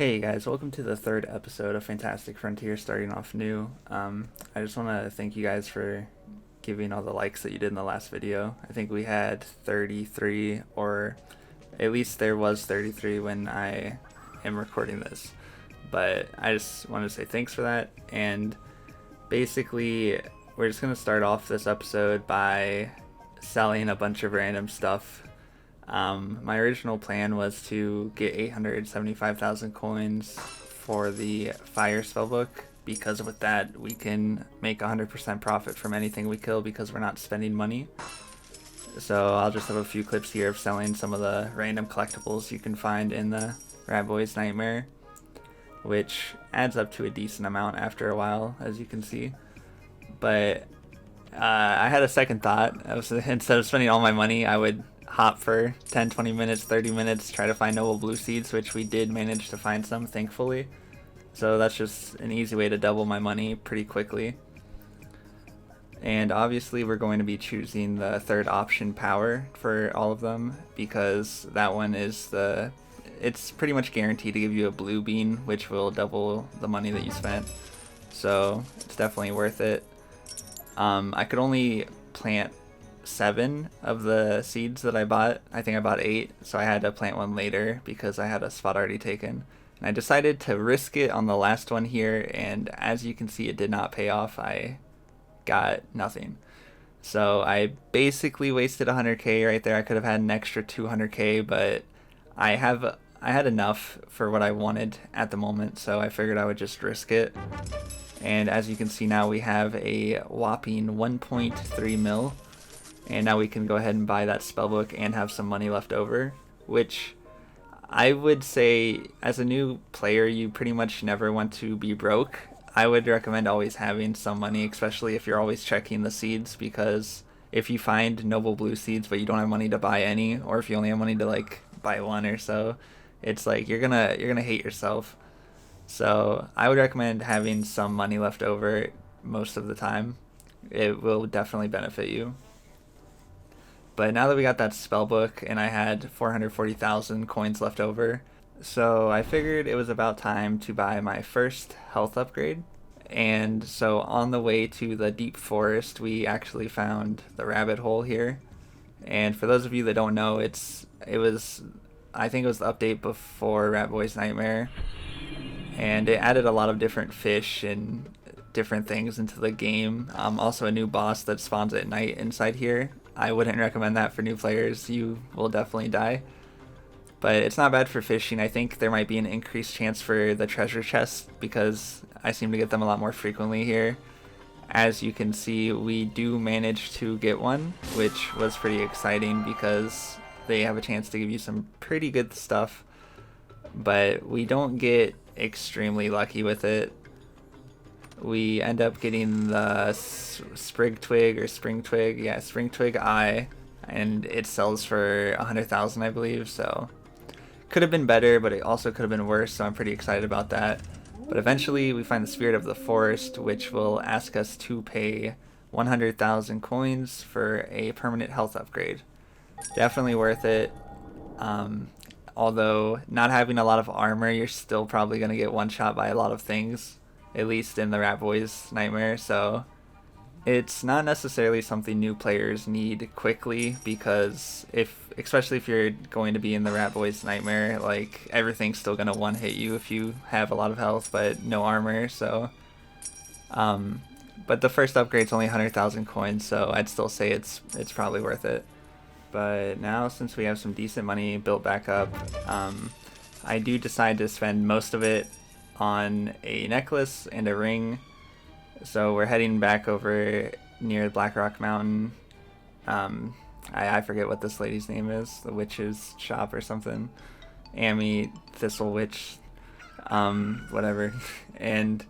Hey guys, welcome to the third episode of Fantastic Frontier starting off new. I just want to thank you guys for giving all the likes that you did in the last video. I think we had 33, or at least there was 33 when I am recording this. But I just wanted to say thanks for that, and basically we're just going to start off this episode by selling a bunch of random stuff. My original plan was to get 875,000 coins for the fire spellbook, because with that we can make 100% profit from anything we kill because we're not spending money. So I'll just have a few clips here of selling some of the random collectibles you can find in the Rat Boy's Nightmare, which adds up to a decent amount after a while, as you can see. But I had a second thought. Instead of spending all my money, I would hop for 10, 20 minutes, 30 minutes, try to find noble blue seeds, which we did manage to find some, thankfully. So that's just an easy way to double my money pretty quickly. And obviously we're going to be choosing the third option, power, for all of them, because that one is it's pretty much guaranteed to give you a blue bean, which will double the money that you spent. So it's definitely worth it. I could only plant 7 of the seeds that I bought. I think I bought 8, so I had to plant one later because I had a spot already taken. And I decided to risk it on the last one here, and as you can see, it did not pay off. I got nothing. So I basically wasted 100k right there. I could have had an extra 200k, but I had enough for what I wanted at the moment, so I figured I would just risk it. And as you can see now, we have a whopping 1.3 mil. And now we can go ahead and buy that spellbook and have some money left over, which I would say as a new player, you pretty much never want to be broke. I would recommend always having some money, especially if you're always checking the seeds, because if you find noble blue seeds but you don't have money to buy any, or if you only have money to like buy one or so, it's like you're gonna hate yourself. So I would recommend having some money left over most of the time. It will definitely benefit you. But now that we got that spellbook and I had 440,000 coins left over, so I figured it was about time to buy my first health upgrade. And so on the way to the deep forest, we actually found the rabbit hole here. And for those of you that don't know, I think it was the update before Rat Boy's Nightmare, and it added a lot of different fish and different things into the game. Also a new boss that spawns at night inside here. I wouldn't recommend that for new players. You will definitely die. But it's not bad for fishing. I think there might be an increased chance for the treasure chests because I seem to get them a lot more frequently here. As you can see, we do manage to get one, which was pretty exciting because they have a chance to give you some pretty good stuff. But we don't get extremely lucky with it. We end up getting the spring twig eye, and it sells for 100,000, I believe. So could have been better, but it also could have been worse, so I'm pretty excited about that. But eventually we find the spirit of the forest, which will ask us to pay 100,000 coins for a permanent health upgrade. Definitely worth it. Although not having a lot of armor, you're still probably going to get one shot by a lot of things, at least in the Rat Boy's Nightmare. So it's not necessarily something new players need quickly, because especially if you're going to be in the Rat Boy's Nightmare, like everything's still gonna one hit you if you have a lot of health but no armor. So but the first upgrade's only 100,000 coins, so I'd still say it's probably worth it. But now, since we have some decent money built back up, I do decide to spend most of it on a necklace and a ring. So we're heading back over near Black Rock Mountain. I forget what this lady's name is, the witch's shop or something. Amy Thistle Witch, whatever. And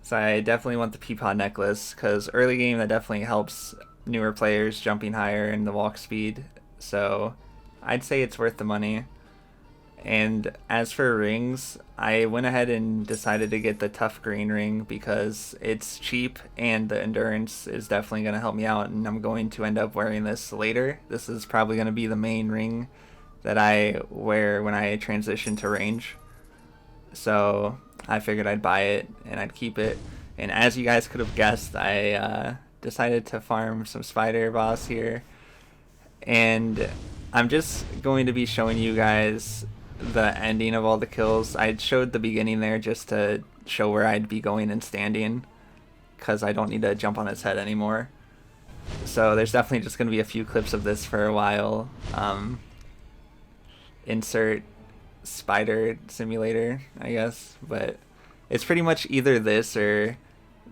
so I definitely want the Peapod necklace, because early game that definitely helps newer players jumping higher in the walk speed. So I'd say it's worth the money. And as for rings, I went ahead and decided to get the tough green ring because it's cheap and the endurance is definitely going to help me out, and I'm going to end up wearing this later. This is probably going to be the main ring that I wear when I transition to range. So I figured I'd buy it and I'd keep it. And as you guys could have guessed, I decided to farm some spider boss here. And I'm just going to be showing you guys the ending of all the kills. I showed the beginning there just to show where I'd be going and standing, because I don't need to jump on its head anymore. So there's definitely just going to be a few clips of this for a while. Insert spider simulator, I guess, but it's pretty much either this or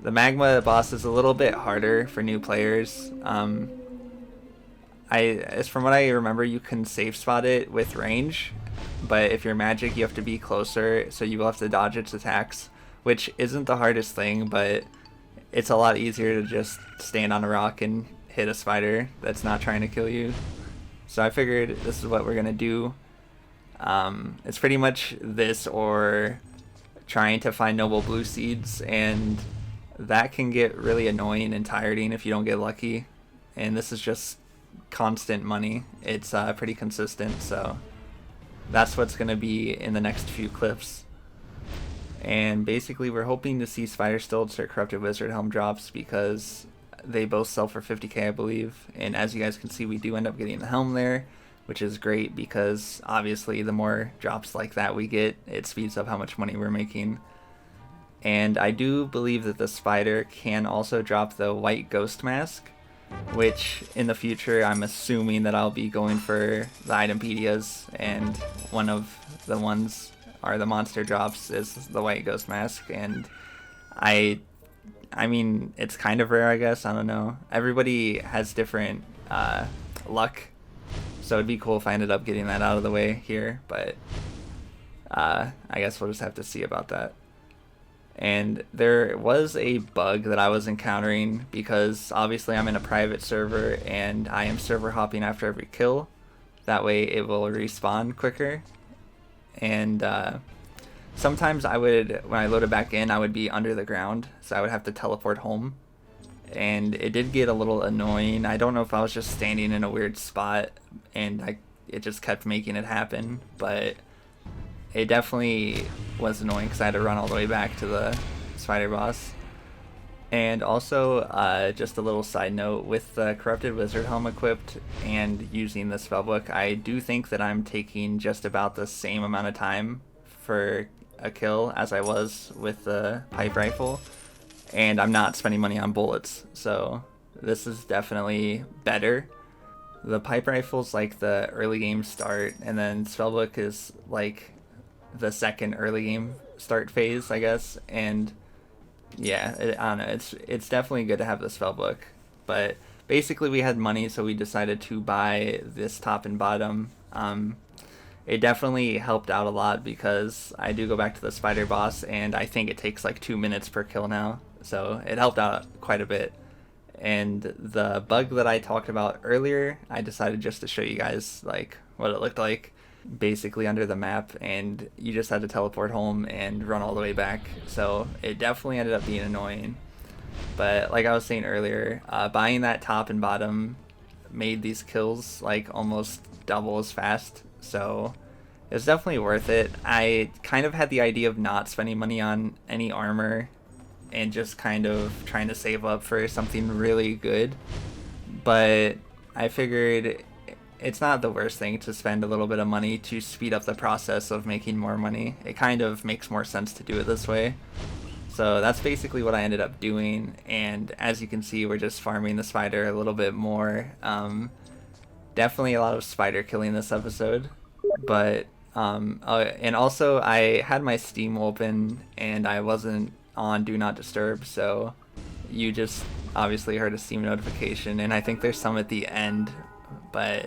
the magma boss is a little bit harder for new players. As from what I remember, you can safe spot it with range, but if you're magic, you have to be closer, so you will have to dodge its attacks, which isn't the hardest thing, but it's a lot easier to just stand on a rock and hit a spider that's not trying to kill you. So I figured this is what we're gonna do. It's pretty much this or trying to find noble blue seeds, and that can get really annoying and tiring if you don't get lucky. And this is just constant money. It's pretty consistent, so that's what's gonna be in the next few clips. And basically we're hoping to see Spider Stilts or Corrupted Wizard Helm drops, because they both sell for 50k, I believe. And as you guys can see, we do end up getting the helm there, which is great because obviously the more drops like that we get, it speeds up how much money we're making. And I do believe that the spider can also drop the white ghost mask, which in the future I'm assuming that I'll be going for the Itempedias, and one of the ones are the monster drops is the white ghost mask. And I mean, it's kind of rare, I guess. I don't know. Everybody has different luck, so it'd be cool if I ended up getting that out of the way here, but I guess we'll just have to see about that. And there was a bug that I was encountering, because obviously I'm in a private server and I am server hopping after every kill. That way it will respawn quicker. And sometimes I would, when I loaded back in, I would be under the ground, so I would have to teleport home. And it did get a little annoying. I don't know if I was just standing in a weird spot and it just kept making it happen, but it definitely was annoying because I had to run all the way back to the spider boss. And also, just a little side note, with the Corrupted Wizard Helm equipped and using the Spellbook, I do think that I'm taking just about the same amount of time for a kill as I was with the pipe rifle, and I'm not spending money on bullets, so this is definitely better. The pipe rifle's like the early game start, and then Spellbook is like the second early game start phase, I guess. And yeah, I don't know, it's definitely good to have the Spellbook, but basically we had money, so we decided to buy this top and bottom. It definitely helped out a lot because I do go back to the spider boss and I think it takes like 2 minutes per kill now, so it helped out quite a bit. And the bug that I talked about earlier, I decided just to show you guys like what it looked like basically under the map, and you just had to teleport home and run all the way back, so it definitely ended up being annoying. But like I was saying earlier, buying that top and bottom made these kills like almost double as fast, so it's definitely worth it. I kind of had the idea of not spending money on any armor and just kind of trying to save up for something really good, but I figured it's not the worst thing to spend a little bit of money to speed up the process of making more money. It kind of makes more sense to do it this way. So that's basically what I ended up doing, and as you can see, we're just farming the spider a little bit more. Definitely a lot of spider killing this episode, but and also I had my Steam open and I wasn't on Do Not Disturb, so you just obviously heard a Steam notification, and I think there's some at the end, but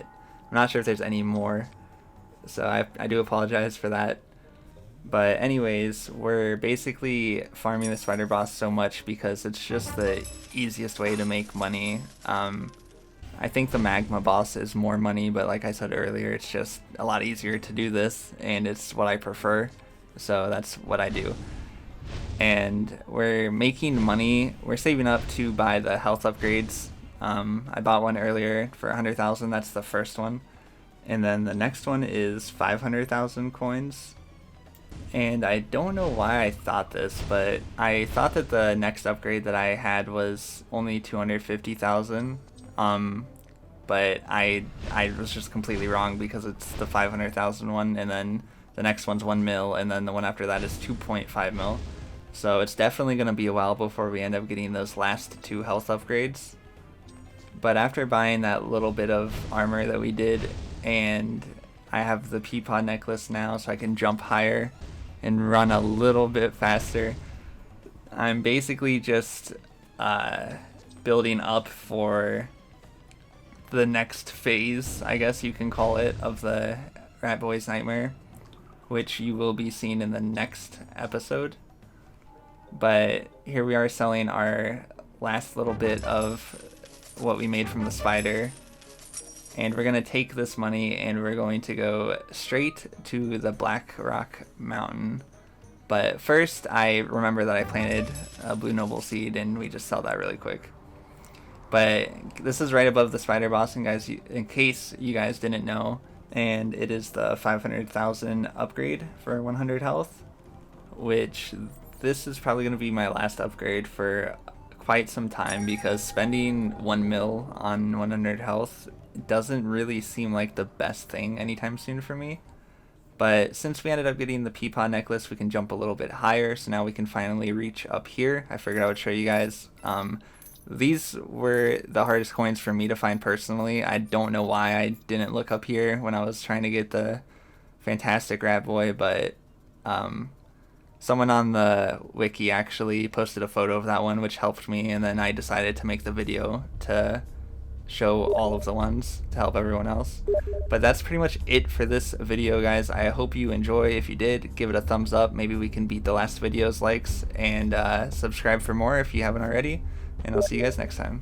I'm not sure if there's any more, so I do apologize for that. But anyways, we're basically farming the spider boss so much because it's just the easiest way to make money. I think the magma boss is more money, but like I said earlier, it's just a lot easier to do this, and it's what I prefer, so that's what I do. And we're making money. We're saving up to buy the health upgrades. I bought one earlier for 100,000. That's the first one, and then the next one is 500,000 coins. And I don't know why I thought this, but I thought that the next upgrade that I had was only 250,000. But I was just completely wrong because it's the 500,000 one, and then the next one's 1 mil, and then the one after that is 2.5 mil. So it's definitely going to be a while before we end up getting those last 2 health upgrades. But after buying that little bit of armor that we did, and I have the Peapod necklace now so I can jump higher and run a little bit faster, I'm basically just building up for the next phase, I guess you can call it, of the Rat Boys Nightmare, which you will be seeing in the next episode. But here we are selling our last little bit of what we made from the spider, and we're gonna take this money and we're going to go straight to the Black Rock Mountain. But first, I remember that I planted a Blue Noble seed, and we just sell that really quick. But this is right above the spider boss, and guys, in case you guys didn't know, and it is the 500,000 upgrade for 100 health, which this is probably going to be my last upgrade for quite some time, because spending 1 mil on 100 health doesn't really seem like the best thing anytime soon for me. But since we ended up getting the Peapod necklace, we can jump a little bit higher, so now we can finally reach up here. I figured I would show you guys. These were the hardest coins for me to find personally. I don't know why I didn't look up here when I was trying to get the fantastic Rat Boy, but someone on the wiki actually posted a photo of that one, which helped me, and then I decided to make the video to show all of the ones to help everyone else. But that's pretty much it for this video, guys. I hope you enjoy. If you did, give it a thumbs up. Maybe we can beat the last video's likes, and subscribe for more if you haven't already. And I'll see you guys next time.